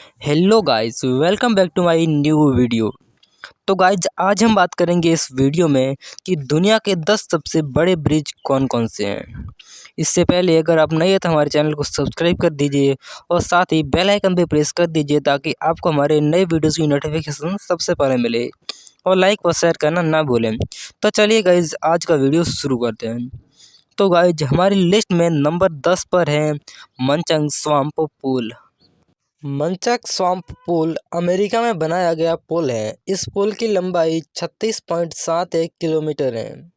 Hello guys, welcome back to my new video. तो guys, आज हम बात करेंगे इस वीडियो में कि दुनिया के 10 सबसे बड़े ब्रिज कौन कौन से हैं। इससे पहले अगर आप नए हैं तो हमारे चैनल को सब्सक्राइब कर दीजिए और साथ ही बेल आइकन पे प्रेस कर दीजिए ताकि आपको हमारे नए वीडियोज़ की नोटिफिकेशन सबसे पहले मिले। और लाइक और शेयर करना ना भूलें। तो चलिए गाइस, आज का वीडियो शुरू करते हैं। तो गाइस, हमारी लिस्ट में नंबर 10 पर है मंचंग स्वाम्प पुल। मंचक स्वाम्प पुल अमेरिका में बनाया गया पुल है। इस पुल की लंबाई 36.71 किलोमीटर है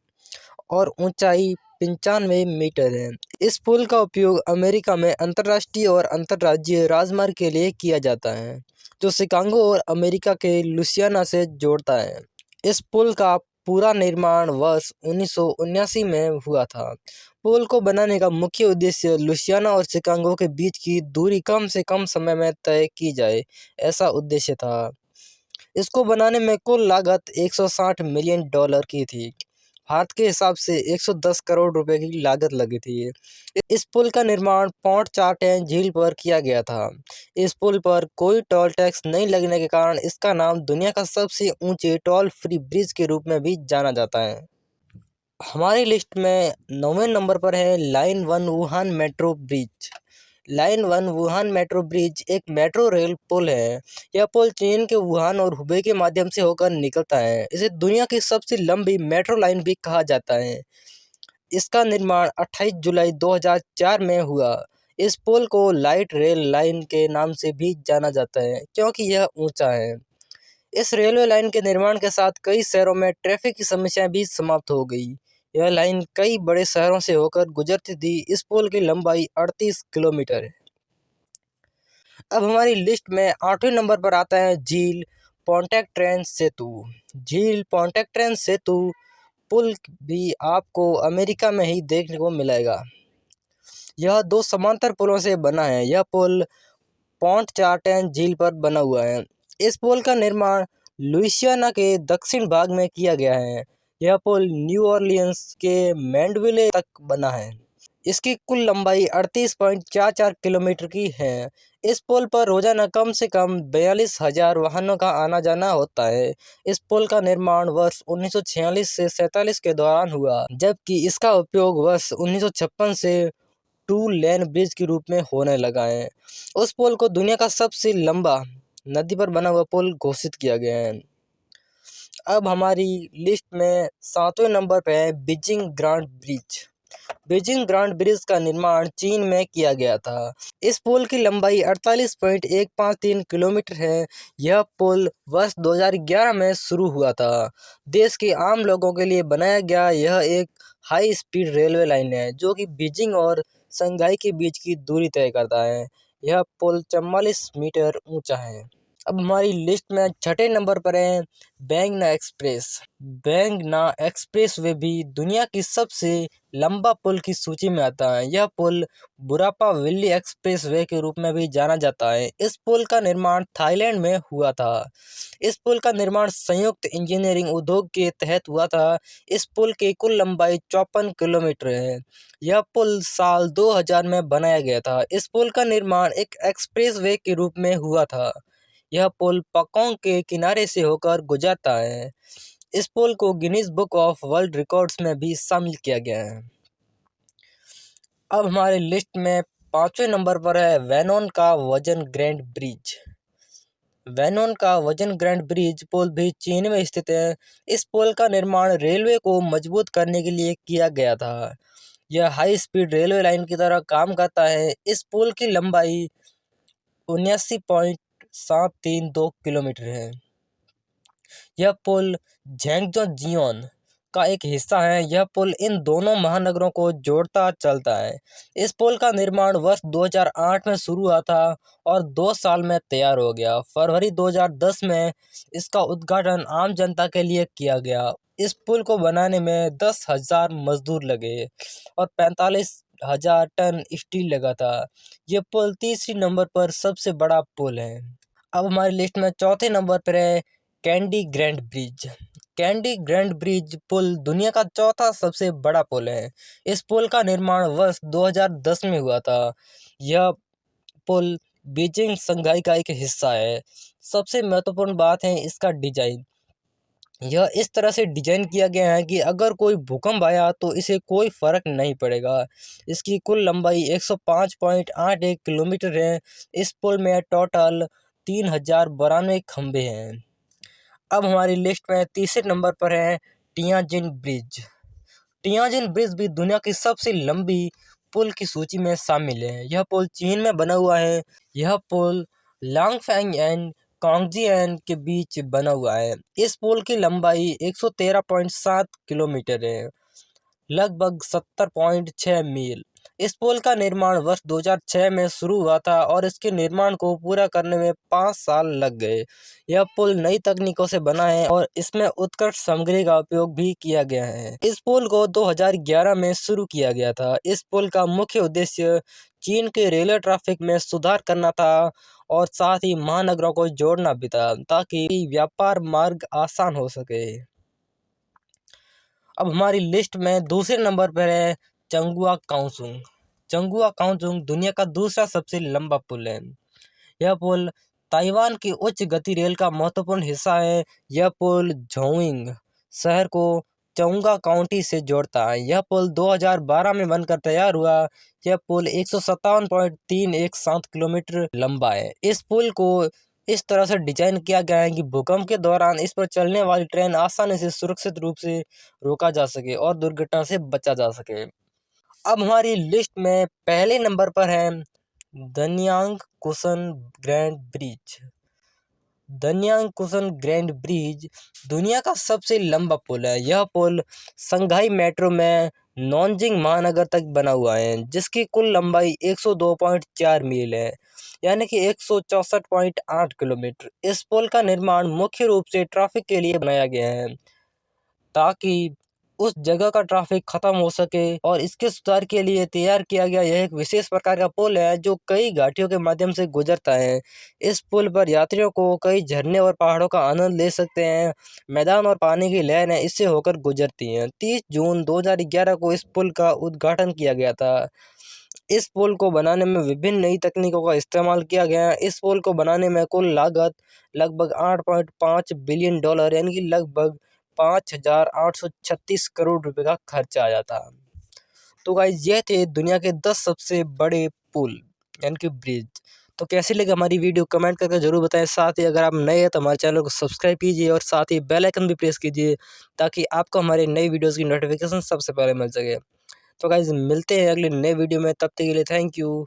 और ऊंचाई 95 मीटर है। इस पुल का उपयोग अमेरिका में अंतर्राष्ट्रीय और अंतर्राज्यीय राजमार्ग के लिए किया जाता है, जो शिकागो और अमेरिका के लुसियाना से जोड़ता है। इस पुल का पूरा निर्माण वर्ष 1979 में हुआ था। पुल को बनाने का मुख्य उद्देश्य लुसियाना और शिकागो के बीच की दूरी कम से कम समय में तय की जाए, ऐसा उद्देश्य था। इसको बनाने में कुल लागत $160 मिलियन की थी। भारत के हिसाब से 110 करोड़ रुपए की लागत लगी थी। इस पुल का निर्माण पौंड चार्टेन झील पर किया गया था। इस पुल पर कोई टोल टैक्स नहीं लगने के कारण इसका नाम दुनिया का सबसे ऊंचे टोल फ्री ब्रिज के रूप में भी जाना जाता है। हमारी लिस्ट में 9वें नंबर पर है line 1 Wuhan metro bridge. Line 1 Wuhan metro bridge एक मेट्रो रेल पुल है। यह पुल चीन के वुहान और हुबे के माध्यम से होकर निकलता है। इसे दुनिया की सबसे लंबी मेट्रो लाइन भी कहा जाता है। इसका निर्माण 28 जुलाई 2004 में हुआ। इस पुल को लाइट रेल लाइन के नाम से भी जाना जाता है क्योंकि यह ऊंचा है। इस रेलवे लाइन के निर्माण के साथ कई शहरों में ट्रैफिक की समस्याएं भी समाप्त हो गई। यह लाइन कई बड़े शहरों से होकर गुजरती थी। इस पुल की लंबाई 38 किलोमीटर है। अब हमारी लिस्ट में 8वें नंबर पर आता है झील पोंटैक सेतु। झील पोंटैक सेतु पुल भी आपको अमेरिका में ही देखने को मिलेगा। यह दो समांतर पुलों से बना है। यह पुल पोंटचार्टेन झील पर बना हुआ है। इस पुल का निर्माण लुइसियाना के दक्षिण भाग में किया गया है। यह पुल न्यू ऑरलियंस के मैंडविले तक बना है। इसकी कुल लंबाई 38.44 किलोमीटर की है। इस पुल पर रोजाना कम से कम 42,000 वाहनों का आना जाना होता है। इस पुल का निर्माण वर्ष 1946 से 47 के दौरान हुआ, जबकि इसका उपयोग वर्ष 1956 से 2 लेन ब्रिज के रूप में होने लगा है। उस पुल को दुनिया का सबसे लंबा नदी पर बना हुआ पुल घोषित किया गया है। अब हमारी लिस्ट में 7वें नंबर पे है Beijing grand bridge. Beijing grand bridge का निर्माण चीन में किया गया था। इस पुल की लंबाई 48.153 किलोमीटर है। यह पुल वर्ष 2011 में शुरू हुआ था। देश के आम लोगों के लिए बनाया गया यह एक हाई स्पीड रेलवे लाइन है जो कि बीजिंग और शंघाई के बीच की दूरी तय करता है। यह पुल 44 मीटर ऊंचा है। अब हमारी लिस्ट में 6ठे नंबर पर है बैंगना एक्सप्रेस। बैंगना एक्सप्रेस वे भी दुनिया की सबसे लंबा पुल की सूची में आता है। यह पुल बुरापा विल्ली एक्सप्रेस वे के रूप में भी जाना जाता है। इस पुल का निर्माण थाईलैंड में हुआ था। इस पुल का निर्माण संयुक्त इंजीनियरिंग उद्योग के तहत हुआ था। इस पुल की कुल लंबाई 54 किलोमीटर है। यह पुल साल 2000 में बनाया गया था। इस पुल का निर्माण एक एक्सप्रेस वे के रूप में हुआ था। यह पुल पकोंग के किनारे से होकर गुजरता है। इस पुल को Guinness book of world records में भी शामिल किया गया है। अब हमारे लिस्ट में 5वें नंबर पर है वेनोन का वजन ग्रैंड ब्रिज। वेनोन का वजन ग्रैंड ब्रिज पुल भी चीन में स्थित है। इस पुल का निर्माण रेलवे को मजबूत करने के लिए किया गया था। यह हाई स्पीड रेलवे लाइन की तरह काम करता है। इस पुल की लंबाई 79.732 किलोमीटर है। यह पुल झेंगजोजियोन का एक हिस्सा है। यह पुल इन दोनों महानगरों को जोड़ता चलता है। इस पुल का निर्माण वर्ष 2008 में शुरू हुआ था और 2 साल में तैयार हो गया। फरवरी 2010 में इसका उद्घाटन आम जनता के लिए किया गया। इस पुल को बनाने में 10,000 मजदूर लगे और 45,000 टन स्टील लगा था। यह पुल तीसरी नंबर पर सबसे बड़ा पुल है। अब हमारी लिस्ट में चौथे नंबर पर है Cangde grand bridge. Cangde grand bridge पुल दुनिया का चौथा सबसे बड़ा पुल है। इस पुल का निर्माण वर्ष 2010 में हुआ था। यह पुल बीजिंग शंघाई का एक हिस्सा है। सबसे महत्वपूर्ण बात है इसका डिजाइन। यह इस तरह से डिजाइन किया गया है कि अगर कोई भूकंप आया तो इसे कोई फर्क नहीं पड़ेगा। इसकी कुल लंबाई 105.81 किलोमीटर है। इस पुल में टोटल 3092 खंभे हैं। अब हमारी लिस्ट में तीसरे नंबर पर है टियाजिन ब्रिज। टियाजिन ब्रिज भी दुनिया की सबसे लंबी पुल की सूची में शामिल है। यह पुल चीन में बना हुआ है। यह पुल लांगफेंग एंड कांगजियान के बीच बना हुआ है। इस पुल की लंबाई 113.7 किलोमीटर है, लगभग 70.6 मील। इस पुल का निर्माण वर्ष 2006 में शुरू हुआ था और इसके निर्माण को पूरा करने में 5 साल लग गए। यह पुल नई तकनीकों से बना है और इसमें उत्कृष्ट सामग्री का उपयोग भी किया गया है। इस पुल को 2011 में शुरू किया गया था। इस पुल का मुख्य उद्देश्य चीन के रेलवे ट्रैफिक में सुधार करना था और साथ ही महानगरों को जोड़ना भी था ताकि व्यापार मार्ग आसान हो सके। अब हमारी लिस्ट में दूसरे नंबर पर है चंगुआ काओसुंग। चंगुआ काओसुंग दुनिया का दूसरा सबसे लंबा पुल है। यह पुल ताइवान की उच्च गति रेल का महत्वपूर्ण हिस्सा है। यह पुल झोंगिंग शहर को चंगुआ काउंटी से जोड़ता है। यह पुल 2012 में बनकर तैयार हुआ। यह पुल 157.317 किलोमीटर लंबा है। इस पुल को इस तरह से डिजाइन किया गया है कि भूकंप के दौरान इस पर चलने वाली ट्रेन आसानी से सुरक्षित रूप से रोका जा सके और दुर्घटना से बचा जा सके। अब हमारी लिस्ट में पहले नंबर पर है Danyang Kunshan grand bridge. Danyang Kunshan grand bridge दुनिया का सबसे लंबा पुल है। यह पुल शंघाई मेट्रो में नॉनजिंग महानगर तक बना हुआ है, जिसकी कुल लंबाई 102.4 मील है, यानी कि 164.8 किलोमीटर। इस पुल का निर्माण मुख्य रूप से ट्रैफिक के लिए बनाया गया है ताकि उस जगह का ट्रैफिक खत्म हो सके और इसके सुधार के लिए तैयार किया गया यह एक विशेष प्रकार का पुल है जो कई घाटियों के माध्यम से गुजरता है। इस पुल पर यात्रियों को कई झरने और पहाड़ों का आनंद ले सकते हैं। मैदान और पानी की लहरें इससे होकर गुजरती हैं। 30 जून 2011 को इस पुल का उद्घाटन किया गया था। इस पुल को बनाने में विभिन्न नई तकनीकों का इस्तेमाल किया गया है। इस पुल को बनाने में कुल लागत लगभग 8.5 बिलियन डॉलर यानी कि लगभग 5,836 करोड़ रुपए का खर्चा आया था। तो गाइस ये थे दुनिया के 10 सबसे बड़े पुल यानी कि ब्रिज। तो कैसी लगी हमारी वीडियो कमेंट करके जरूर बताएं। साथ ही अगर आप नए हैं तो हमारे चैनल को सब्सक्राइब कीजिए और साथ ही बेल आइकन भी प्रेस कीजिए ताकि आपको हमारे नई वीडियोस की नोटिफिकेशन सबसे पहले मिल सके। तो गाइस मिलते हैं अगले नए वीडियो में, तब तक के लिए थैंक यू।